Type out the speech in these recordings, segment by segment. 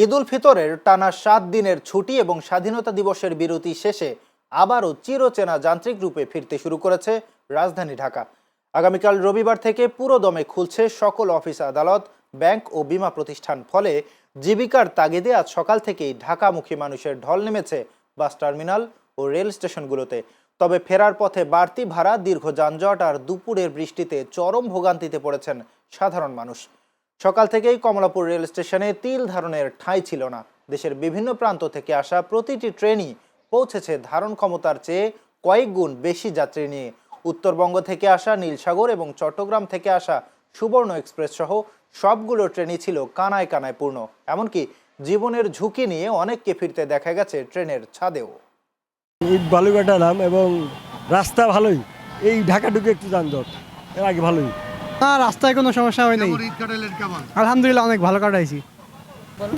ঈদ উল ফিতরের টানা 7 দিনের ছুটি এবং স্বাধীনতা দিবসের বিরতি শেষে আবারও চিরচেনা যান্ত্রিক রূপে ফিরতে শুরু করেছে রাজধানী ঢাকা। আগামীকাল রবিবার থেকে পুরোদমে খুলছে সকল অফিস আদালত, ব্যাংক ও বীমা প্রতিষ্ঠান। ফলে জীবিকার তাগিদে আজ সকাল থেকেই ঢাকামুখী মানুষের ঢল নেমেছে বাস টার্মিনাল ও রেল স্টেশনগুলোতে। তবে ফেরার পথে বাড়তি ভাড়া, দীর্ঘ যানজট আর দুপুরের বৃষ্টিতে চরম ভোগান্তিতে পড়েছেন সাধারণ মানুষ। সকাল থেকেই কমলাপুর রেল স্টেশনে তিল ধারণের ঠাঁই ছিল না। দেশের বিভিন্ন প্রান্ত থেকে আসা প্রতিটি ট্রেনই পৌঁছেছে ধারণ ক্ষমতার চেয়ে কয়েক গুণ বেশি যাত্রী নিয়ে। উত্তরবঙ্গ থেকে আসা নীলসাগর এবং চট্টগ্রাম থেকে আসা সুবর্ণ এক্সপ্রেস সহ সবগুলো ট্রেনই ছিল কানায় কানায় পূর্ণ। এমনকি জীবনের ঝুঁকি নিয়ে অনেককে ফিরতে দেখা গেছে ট্রেনের ছাদেও। ঈদ ভালোই কাটালাম এবং রাস্তা ভালোই, এই ঢাকা ঢুকে একটু যানজট, এর আগে ভালোই। না, রাস্তায় কোনো সমস্যা হয়নি। ঈদ কাটালেন কেমন? আলহামদুলিল্লাহ অনেক ভালো কাটাইছি।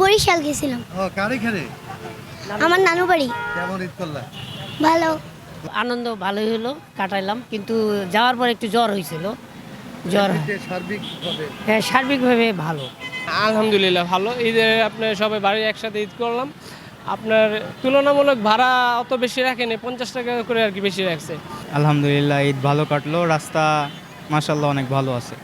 বরিশাল গেছিলাম। কারে খারে আমার নানু বাড়ি। কেমন ঈদ করলা? ভালো। আনন্দ ভালোই হলো, কাটাইলাম, কিন্তু যাওয়ার পর একটু জ্বর হয়েছিল। জ্বর, সার্বিকভাবে হ্যাঁ, সার্বিকভাবে ভালো। আলহামদুলিল্লাহ ভালো। ঈদে আপনার সবাই বাড়ি একসাথে ঈদ করলাম। আপনার তুলনামূলক ভাড়া অত বেশি রাখেনি, 50 টাকা করে আর কি বেশি রাখছে। আলহামদুলিল্লাহ ঈদ ভালো কাটলো, রাস্তা মাশাআল্লাহ অনেক ভালো আছে।